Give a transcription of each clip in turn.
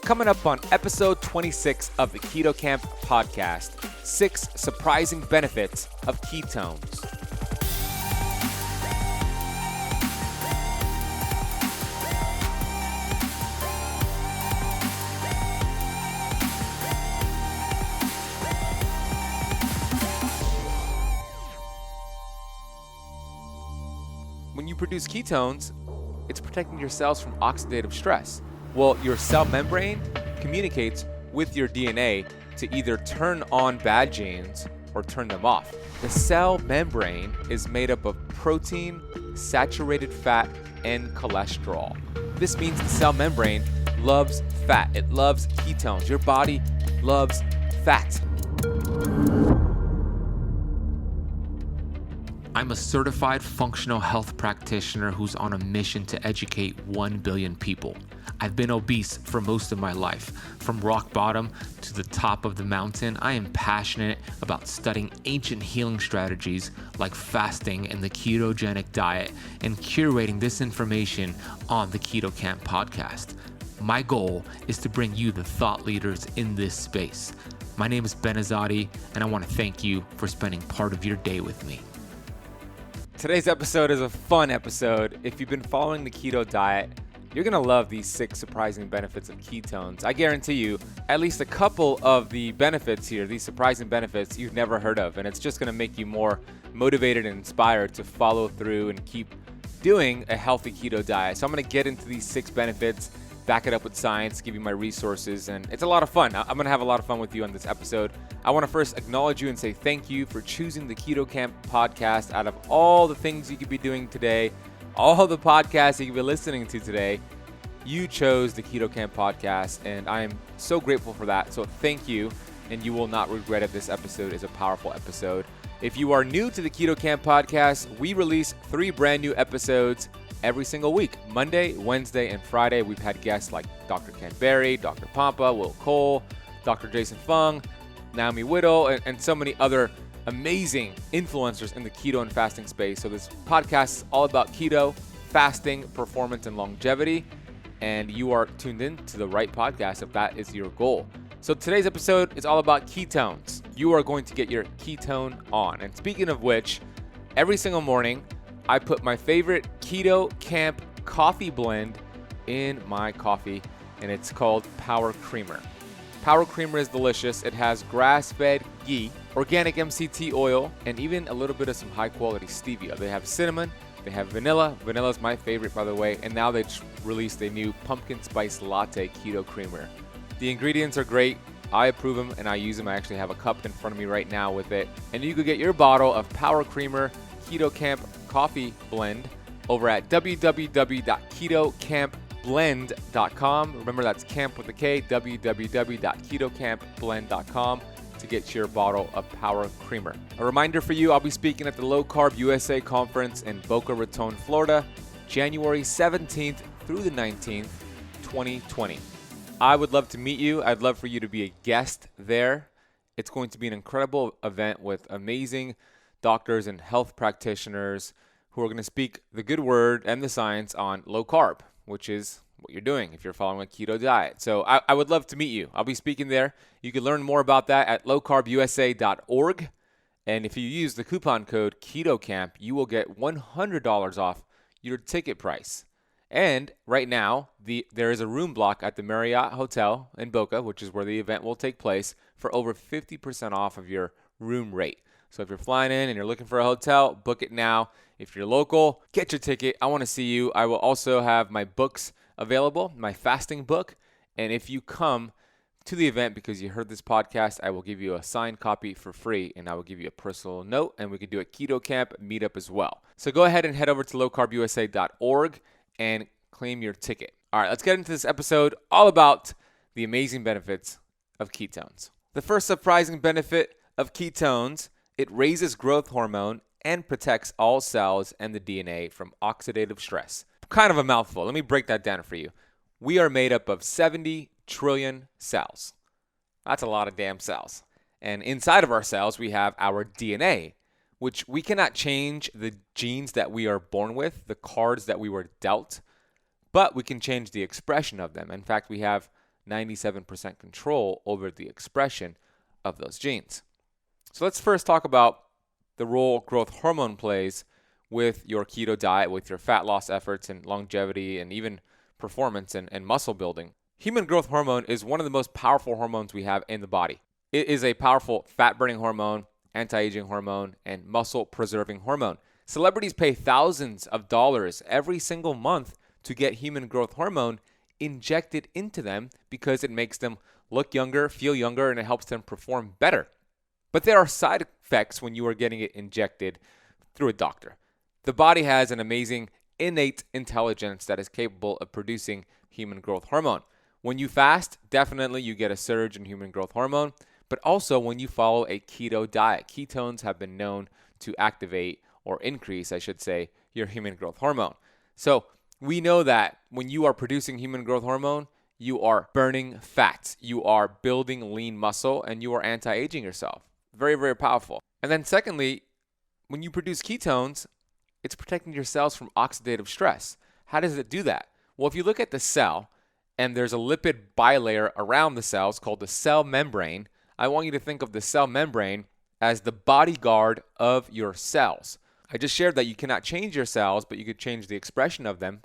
Coming up on episode 26 of the Keto Kamp podcast, 6 surprising benefits of ketones. When you produce ketones, it's protecting your cells from oxidative stress. Well, your cell membrane communicates with your DNA to either turn on bad genes or turn them off. The cell membrane is made up of protein, saturated fat, and cholesterol. This means the cell membrane loves fat. It loves ketones. Your body loves fat. I'm a certified functional health practitioner who's on a mission to educate 1 billion people. I've been obese for most of my life. From rock bottom to the top of the mountain, I am passionate about studying ancient healing strategies like fasting and the ketogenic diet and curating this information on the Keto Kamp podcast. My goal is to bring you the thought leaders in this space. My name is Azadi, and I want to thank you for spending part of your day with me. Today's episode is a fun episode. If you've been following the keto diet, you're going to love these 6 surprising benefits of ketones. I guarantee you at least a couple of the benefits here, these surprising benefits you've never heard of, and it's just going to make you more motivated and inspired to follow through and keep doing a healthy keto diet. So I'm going to get into these 6 benefits, back it up with science, give you my resources, and it's a lot of fun. I'm going to have a lot of fun with you on this episode. I want to first acknowledge you and say thank you for choosing the Keto Kamp podcast. Out of all the things you could be doing today, all the podcasts you could be listening to today, you chose the Keto Kamp podcast, and I am so grateful for that. So thank you, and you will not regret it. This episode is a powerful episode. If you are new to the Keto Kamp podcast, we release 3 brand new episodes every single week. Monday, Wednesday, and Friday. We've had guests like Dr. Ken Berry, Dr. Pampa, Will Cole, Dr. Jason Fung, Naomi Whittle, and so many other amazing influencers in the keto and fasting space. So this podcast is all about keto, fasting, performance, and longevity. And you are tuned in to the right podcast if that is your goal. So today's episode is all about ketones. You are going to get your ketone on. And speaking of which, every single morning, I put my favorite Keto Kamp coffee blend in my coffee, and it's called Power Creamer. Power Creamer is delicious. It has grass-fed ghee, organic MCT oil, and even a little bit of some high-quality stevia. They have cinnamon, they have vanilla. Vanilla is my favorite, by the way, and now they released a new pumpkin spice latte keto creamer. The ingredients are great. I approve them, and I use them. I actually have a cup in front of me right now with it. And you could get your bottle of Power Creamer Keto Kamp coffee blend over at www.ketokampblend.com. Remember, that's camp with a K, www.ketokampblend.com to get your bottle of Power Creamer. A reminder for you, I'll be speaking at the Low Carb USA Conference in Boca Raton, Florida, January 17th through the 19th, 2020. I would love to meet you. I'd love for you to be a guest there. It's going to be an incredible event with amazing doctors and health practitioners who are going to speak the good word and the science on low carb, which is what you're doing if you're following a keto diet. So I would love to meet you. I'll be speaking there. You can learn more about that at lowcarbusa.org. And if you use the coupon code KETOKAMP, you will get $100 off your ticket price. And right now, there is a room block at the Marriott Hotel in Boca, which is where the event will take place, for over 50% off of your room rate. So if you're flying in and you're looking for a hotel, book it now. If you're local, get your ticket. I want to see you. I will also have my books available, my fasting book. And if you come to the event because you heard this podcast, I will give you a signed copy for free, and I will give you a personal note, and we could do a Keto Kamp meetup as well. So go ahead and head over to lowcarbusa.org and claim your ticket. All right, let's get into this episode all about the amazing benefits of ketones. The first surprising benefit of ketones: it raises growth hormone and protects all cells and the DNA from oxidative stress. Kind of a mouthful. Let me break that down for you. We are made up of 70 trillion cells. That's a lot of damn cells. And inside of our cells, we have our DNA, which we cannot change the genes that we are born with, the cards that we were dealt, but we can change the expression of them. In fact, we have 97% control over the expression of those genes. So let's first talk about the role growth hormone plays with your keto diet, with your fat loss efforts and longevity and even performance and muscle building. Human growth hormone is one of the most powerful hormones we have in the body. It is a powerful fat-burning hormone, anti-aging hormone, and muscle-preserving hormone. Celebrities pay thousands of dollars every single month to get human growth hormone injected into them because it makes them look younger, feel younger, and it helps them perform better. But there are side effects when you are getting it injected through a doctor. The body has an amazing innate intelligence that is capable of producing human growth hormone. When you fast, definitely you get a surge in human growth hormone, but also when you follow a keto diet. Ketones have been known to activate or increase, I should say, your human growth hormone. So we know that when you are producing human growth hormone, you are burning fat, you are building lean muscle, and you are anti-aging yourself. Very, very powerful. And then secondly, when you produce ketones, it's protecting your cells from oxidative stress. How does it do that? Well, if you look at the cell and there's a lipid bilayer around the cells called the cell membrane, I want you to think of the cell membrane as the bodyguard of your cells. I just shared that you cannot change your cells, but you could change the expression of them,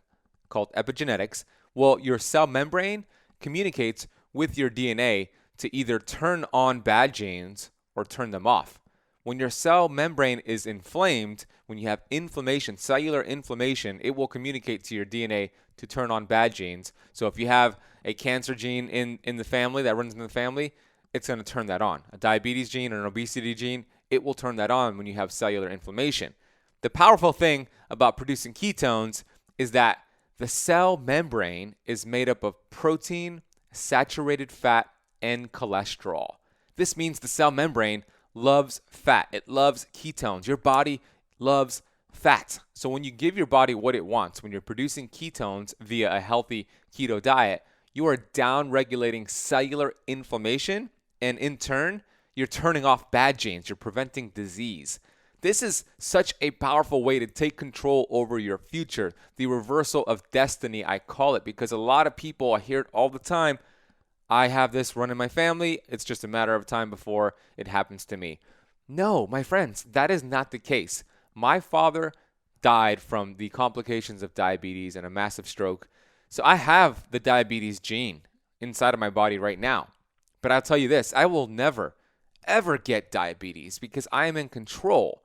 called epigenetics. Well, your cell membrane communicates with your DNA to either turn on bad genes or turn them off. When your cell membrane is inflamed, when you have inflammation, cellular inflammation, it will communicate to your DNA to turn on bad genes. So if you have a cancer gene in the family that runs in the family, it's going to turn that on. A diabetes gene or an obesity gene, it will turn that on when you have cellular inflammation. The powerful thing about producing ketones is that the cell membrane is made up of protein, saturated fat, and cholesterol. This means the cell membrane loves fat. It loves ketones. Your body loves fat. So when you give your body what it wants, when you're producing ketones via a healthy keto diet, you are down-regulating cellular inflammation, and in turn, you're turning off bad genes. You're preventing disease. This is such a powerful way to take control over your future. The reversal of destiny, I call it, because a lot of people, I hear it all the time, I have this run in my family. It's just a matter of time before it happens to me. No, my friends, that is not the case. My father died from the complications of diabetes and a massive stroke. So I have the diabetes gene inside of my body right now. But I'll tell you this, I will never, ever get diabetes because I am in control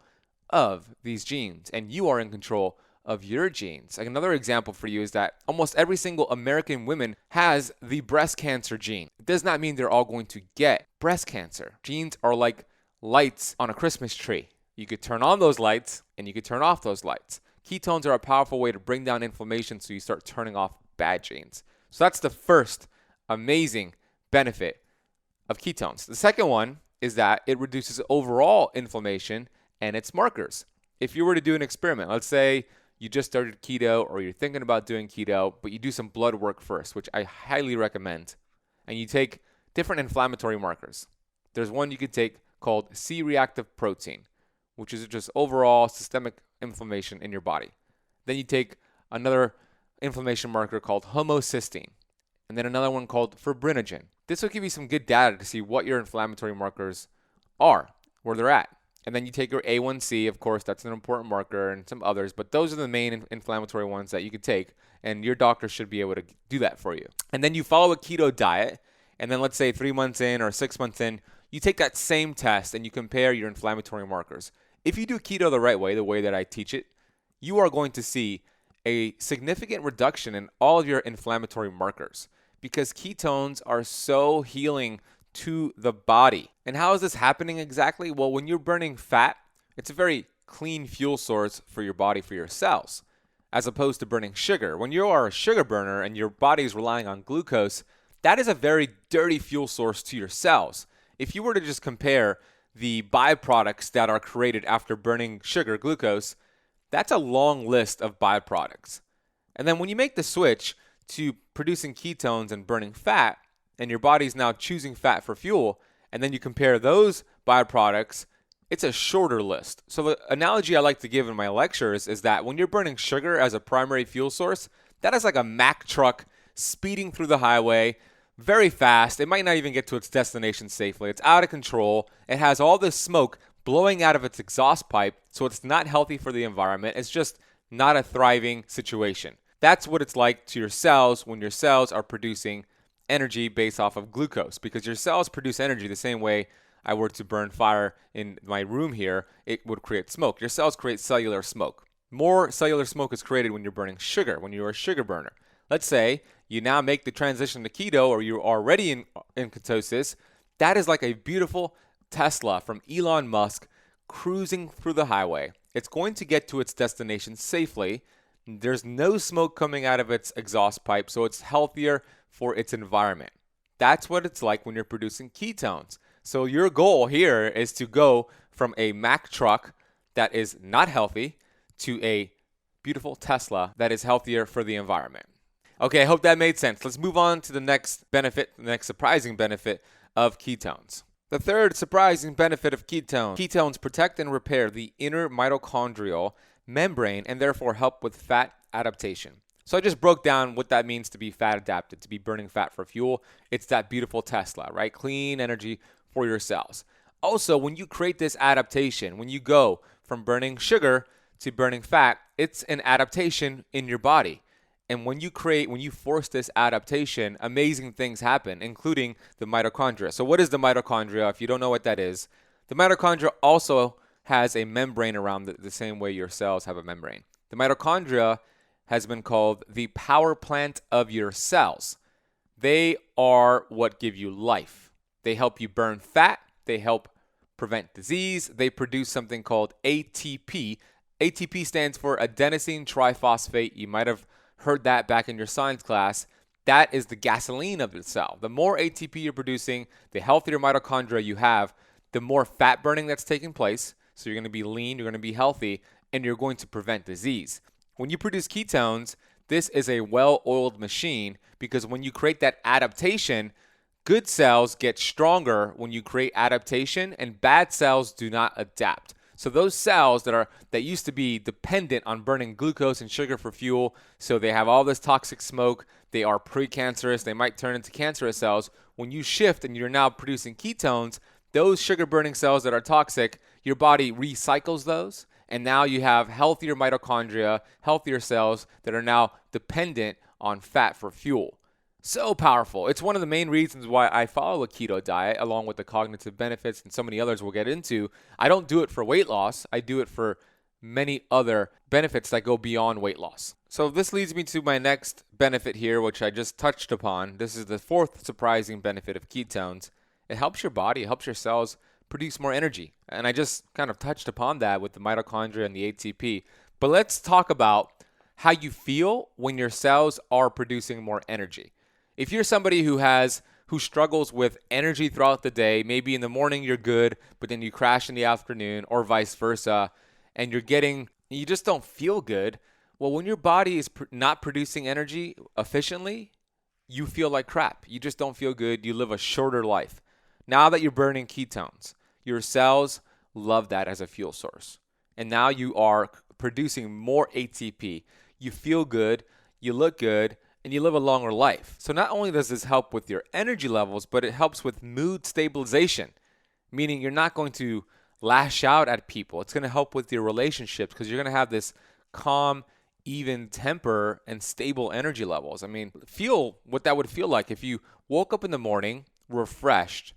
of these genes, and you are in control of your genes. Like another example for you is that almost every single American woman has the breast cancer gene. It does not mean they're all going to get breast cancer. Genes are like lights on a Christmas tree. You could turn on those lights and you could turn off those lights. Ketones are a powerful way to bring down inflammation so you start turning off bad genes. So that's the first amazing benefit of ketones. The second one is that it reduces overall inflammation and its markers. If you were to do an experiment, let's say you just started keto or you're thinking about doing keto, but you do some blood work first, which I highly recommend, and you take different inflammatory markers. There's one you could take called C-reactive protein, which is just overall systemic inflammation in your body. Then you take another inflammation marker called homocysteine, and then another one called fibrinogen. This will give you some good data to see what your inflammatory markers are, where they're at. And then you take your A1C, of course, that's an important marker, and some others, but those are the main inflammatory ones that you could take, and your doctor should be able to do that for you. And then you follow a keto diet, and then let's say 3 months in or 6 months in, you take that same test and you compare your inflammatory markers. If you do keto the right way, the way that I teach it, you are going to see a significant reduction in all of your inflammatory markers because ketones are so healing to the body. And how is this happening exactly? Well, when you're burning fat, it's a very clean fuel source for your body, for your cells, as opposed to burning sugar. When you are a sugar burner and your body is relying on glucose, that is a very dirty fuel source to your cells. If you were to just compare the byproducts that are created after burning sugar, glucose, that's a long list of byproducts. And then when you make the switch to producing ketones and burning fat, and your body's now choosing fat for fuel, and then you compare those byproducts, it's a shorter list. So the analogy I like to give in my lectures is that when you're burning sugar as a primary fuel source, that is like a Mack truck speeding through the highway, very fast. It might not even get to its destination safely. It's out of control. It has all this smoke blowing out of its exhaust pipe, so it's not healthy for the environment. It's just not a thriving situation. That's what it's like to your cells when your cells are producing energy based off of glucose, because your cells produce energy the same way I were to burn fire in my room here, it would create smoke. Your cells create cellular smoke. More cellular smoke is created when you're burning sugar, when you're a sugar burner. Let's say you now make the transition to keto, or you're already in ketosis. That is like a beautiful Tesla from Elon Musk cruising through the highway. It's going to get to its destination safely. There's no smoke coming out of its exhaust pipe, so it's healthier for its environment. That's what it's like when you're producing ketones. So your goal here is to go from a Mack truck that is not healthy to a beautiful Tesla that is healthier for the environment. Okay, I hope that made sense. Let's move on to the next benefit, the next surprising benefit of ketones. The third surprising benefit of ketones. Ketones protect and repair the inner mitochondrial membrane and therefore help with fat adaptation. So I just broke down what that means to be fat adapted, to be burning fat for fuel. It's that beautiful Tesla, right? Clean energy for your cells. Also, when you create this adaptation, when you go from burning sugar to burning fat, it's an adaptation in your body. And when you force this adaptation, amazing things happen, including the mitochondria. So what is the mitochondria? If you don't know what that is, the mitochondria also has a membrane around it the same way your cells have a membrane. The mitochondria has been called the power plant of your cells. They are what give you life. They help you burn fat. They help prevent disease. They produce something called ATP. ATP stands for adenosine triphosphate. You might have heard that back in your science class. That is the gasoline of the cell. The more ATP you're producing, the healthier mitochondria you have, the more fat burning that's taking place. So you're going to be lean, you're going to be healthy, and you're going to prevent disease. When you produce ketones, this is a well-oiled machine, because when you create that adaptation, good cells get stronger when you create adaptation, and bad cells do not adapt. So those cells that used to be dependent on burning glucose and sugar for fuel, so they have all this toxic smoke, they are precancerous, they might turn into cancerous cells. When you shift and you're now producing ketones, those sugar-burning cells that are toxic, your body recycles those, and now you have healthier mitochondria, healthier cells that are now dependent on fat for fuel. So powerful. It's one of the main reasons why I follow a keto diet, along with the cognitive benefits and so many others we'll get into. I don't do it for weight loss. I do it for many other benefits that go beyond weight loss. So this leads me to my next benefit here, which I just touched upon. This is the fourth surprising benefit of ketones. It helps your body, it helps your cells produce more energy. And I just kind of touched upon that with the mitochondria and the ATP. But let's talk about how you feel when your cells are producing more energy. If you're somebody who struggles with energy throughout the day, maybe in the morning you're good, but then you crash in the afternoon, or vice versa, and you just don't feel good. Well, when your body is not producing energy efficiently, you feel like crap. You just don't feel good. You live a shorter life. Now that you're burning ketones, your cells love that as a fuel source. And now you are producing more ATP. You feel good, you look good, and you live a longer life. So not only does this help with your energy levels, but it helps with mood stabilization, meaning you're not going to lash out at people. It's going to help with your relationships, because you're going to have this calm, even temper and stable energy levels. I mean, feel what that would feel like if you woke up in the morning refreshed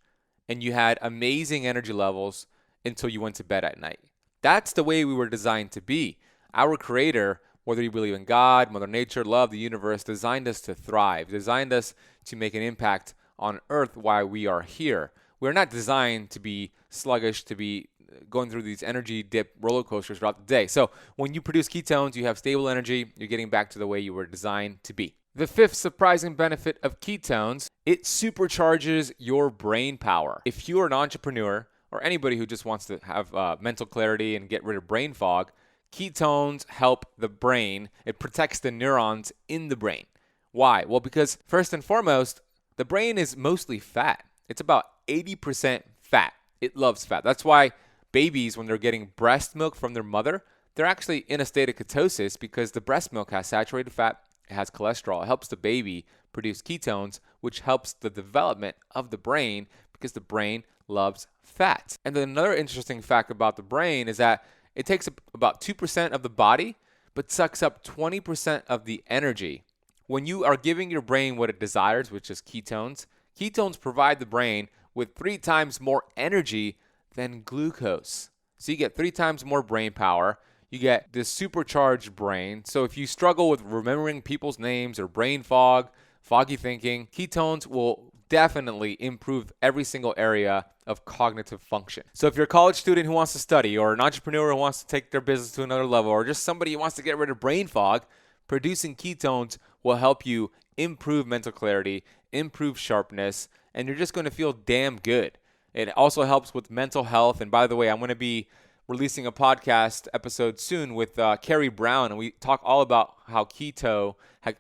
and you had amazing energy levels until you went to bed at night. That's the way we were designed to be. Our Creator, whether you believe in God, Mother Nature, love, the universe, designed us to thrive, designed us to make an impact on Earth while we are here. We're not designed to be sluggish, to be going through these energy dip roller coasters throughout the day. So when you produce ketones, you have stable energy, you're getting back to the way you were designed to be. The fifth surprising benefit of ketones, it supercharges your brain power. If you're an entrepreneur or anybody who just wants to have mental clarity and get rid of brain fog, ketones help the brain. It protects the neurons in the brain. Why? Well, because first and foremost, the brain is mostly fat. It's about 80% fat. It loves fat. That's why babies, when they're getting breast milk from their mother, they're actually in a state of ketosis, because the breast milk has saturated fat It has cholesterol. It helps the baby produce ketones, which helps the development of the brain because the brain loves fat. And then another interesting fact about the brain is that it takes up about 2% of the body, but sucks up 20% of the energy. When you are giving your brain what it desires, which is ketones, ketones provide the brain with 3 times more energy than glucose. So you get 3 times more brain power. You get this supercharged brain. So if you struggle with remembering people's names or brain fog, foggy thinking, ketones will definitely improve every single area of cognitive function. So if you're a college student who wants to study, or an entrepreneur who wants to take their business to another level, or just somebody who wants to get rid of brain fog, producing ketones will help you improve mental clarity, improve sharpness, and you're just going to feel damn good. It also helps with mental health. And by the way, I'm going to be releasing a podcast episode soon with Carrie Brown, and we talk all about how keto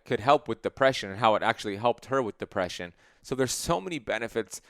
could help with depression and how it actually helped her with depression. So there's so many benefits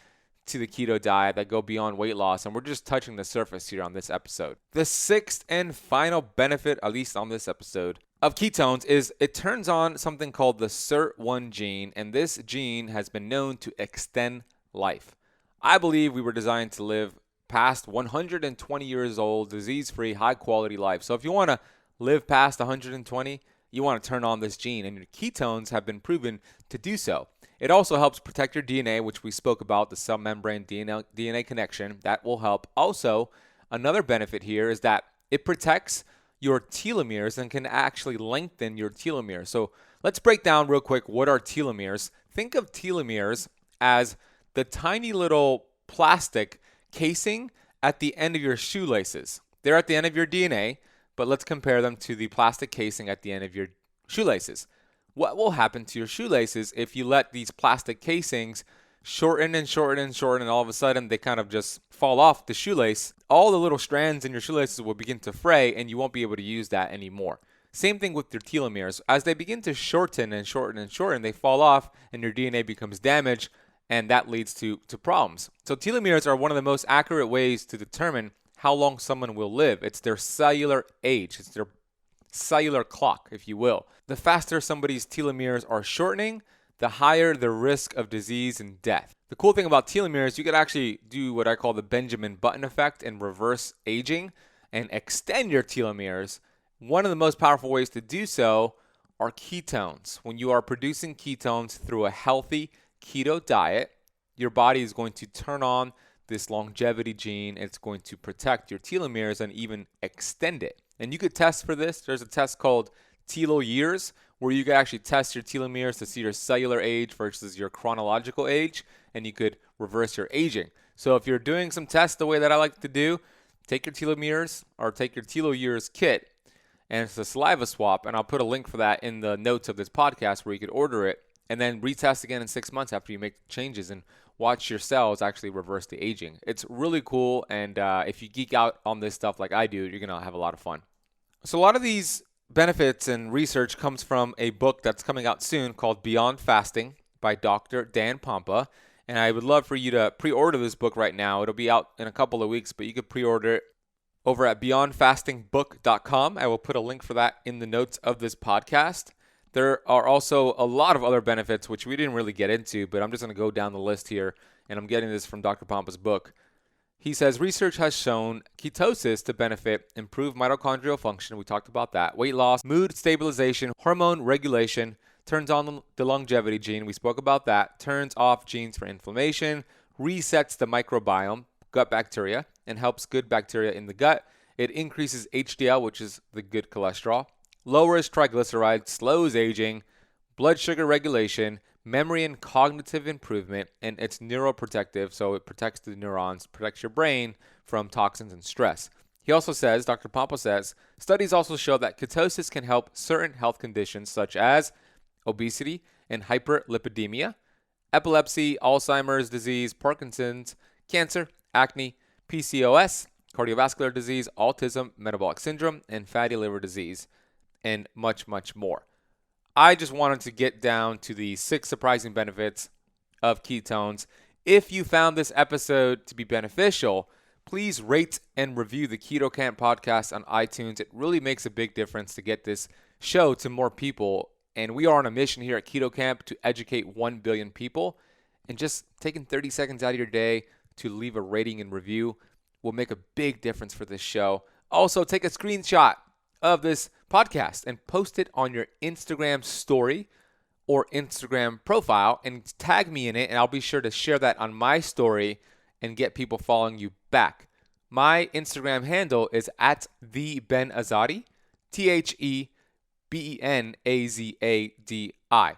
to the keto diet that go beyond weight loss, and we're just touching the surface here on this episode. The sixth and final benefit, at least on this episode, of ketones is it turns on something called the SIRT1 gene, and this gene has been known to extend life. I believe we were designed to live past 120 years old, disease-free, high-quality life. So if you want to live past 120, you want to turn on this gene, and your ketones have been proven to do so. It also helps protect your DNA, which we spoke about, the cell membrane DNA connection. That will help. Also, another benefit here is that it protects your telomeres and can actually lengthen your telomeres. So let's break down real quick what are telomeres. Think of telomeres as the tiny little plastic casing at the end of your shoelaces. They're at the end of your DNA, but let's compare them to the plastic casing at the end of your shoelaces. What will happen to your shoelaces if you let these plastic casings shorten and shorten and shorten, and all of a sudden they kind of just fall off the shoelace? All the little strands in your shoelaces will begin to fray, and you won't be able to use that anymore. Same thing with your telomeres. As they begin to shorten and shorten and shorten, they fall off, and your DNA becomes damaged, and that leads to problems. So telomeres are one of the most accurate ways to determine how long someone will live. It's their cellular age. It's their cellular clock, if you will. The faster somebody's telomeres are shortening, the higher the risk of disease and death. The cool thing about telomeres, you could actually do what I call the Benjamin Button effect and reverse aging and extend your telomeres. One of the most powerful ways to do so are ketones. When you are producing ketones through a healthy keto diet, your body is going to turn on this longevity gene. It's going to protect your telomeres and even extend it. And you could test for this. There's a test called telo years, where you could actually test your telomeres to see your cellular age versus your chronological age, and you could reverse your aging. So if you're doing some tests the way that I like to do, take your telomeres or take your telo years kit, and it's a saliva swap, and I'll put a link for that in the notes of this podcast where you could order it, and then retest again in 6 months after you make changes and watch your cells actually reverse the aging. It's really cool, and if you geek out on this stuff like I do, you're going to have a lot of fun. So a lot of these benefits and research comes from a book that's coming out soon called Beyond Fasting by Dr. Dan Pompa, and I would love for you to pre-order this book right now. It'll be out in a couple of weeks, but you could pre-order it over at beyondfastingbook.com. I will put a link for that in the notes of this podcast. There are also a lot of other benefits, which we didn't really get into, but I'm just going to go down the list here, and I'm getting this from Dr. Pompa's book. He says, research has shown ketosis to benefit improved mitochondrial function. We talked about that. Weight loss, mood stabilization, hormone regulation, turns on the longevity gene. We spoke about that. Turns off genes for inflammation, resets the microbiome, gut bacteria, and helps good bacteria in the gut. It increases HDL, which is the good cholesterol, lowers triglycerides, slows aging, blood sugar regulation, memory and cognitive improvement, and it's neuroprotective, so it protects the neurons, protects your brain from toxins and stress. He also says, Dr. Pompa says, studies also show that ketosis can help certain health conditions such as obesity and hyperlipidemia, epilepsy, Alzheimer's disease, Parkinson's, cancer, acne, PCOS, cardiovascular disease, autism, metabolic syndrome, and fatty liver disease, and much, much more. I just wanted to get down to the 6 surprising benefits of ketones. If you found this episode to be beneficial, please rate and review the Keto Kamp podcast on iTunes. It really makes a big difference to get this show to more people. And we are on a mission here at Keto Kamp to educate 1 billion people. And just taking 30 seconds out of your day to leave a rating and review will make a big difference for this show. Also, take a screenshot of this podcast and post it on your Instagram story or Instagram profile and tag me in it, and I'll be sure to share that on my story and get people following you back. My Instagram handle is at @thebenazadi, TheBenazadi.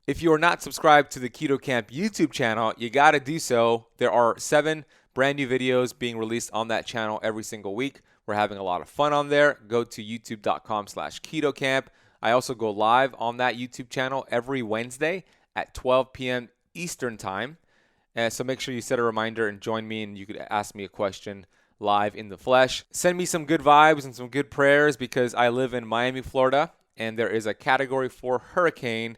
If you are not subscribed to the Keto Kamp YouTube channel, you got to do so. There are 7 brand new videos being released on that channel every single week. We're having a lot of fun on there. Go to youtube.com/KetoKamp. I also go live on that YouTube channel every Wednesday at 12 p.m. Eastern Time. So make sure you set a reminder and join me, and you could ask me a question live in the flesh. Send me some good vibes and some good prayers because I live in Miami, Florida, and there is a Category 4 hurricane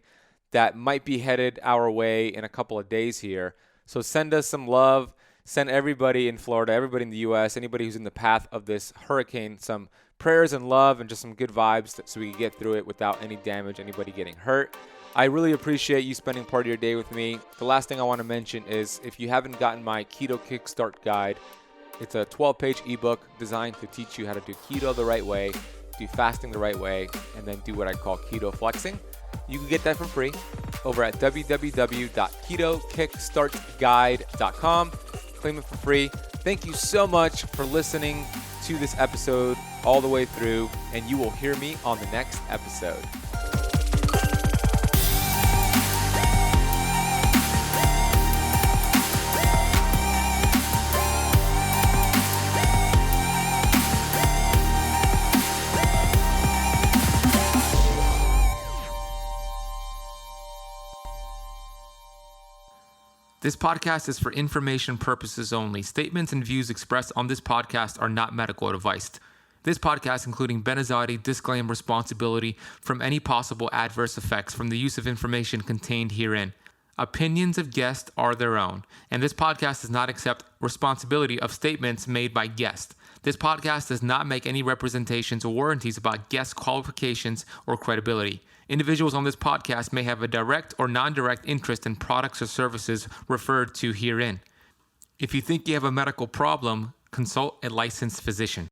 that might be headed our way in a couple of days here. So send us some love. Send everybody in Florida, everybody in the U.S., anybody who's in the path of this hurricane, some prayers and love and just some good vibes so we can get through it without any damage, anybody getting hurt. I really appreciate you spending part of your day with me. The last thing I want to mention is if you haven't gotten my Keto Kickstart Guide, it's a 12-page ebook designed to teach you how to do keto the right way, do fasting the right way, and then do what I call keto flexing. You can get that for free over at www.ketokickstartguide.com. Claim it for free. Thank you so much for listening to this episode all the way through, and you will hear me on the next episode. This podcast is for information purposes only. Statements and views expressed on this podcast are not medical advice. This podcast, including Benazadi, disclaims responsibility from any possible adverse effects from the use of information contained herein. Opinions of guests are their own, and this podcast does not accept responsibility of statements made by guests. This podcast does not make any representations or warranties about guest qualifications or credibility. Individuals on this podcast may have a direct or non-direct interest in products or services referred to herein. If you think you have a medical problem, consult a licensed physician.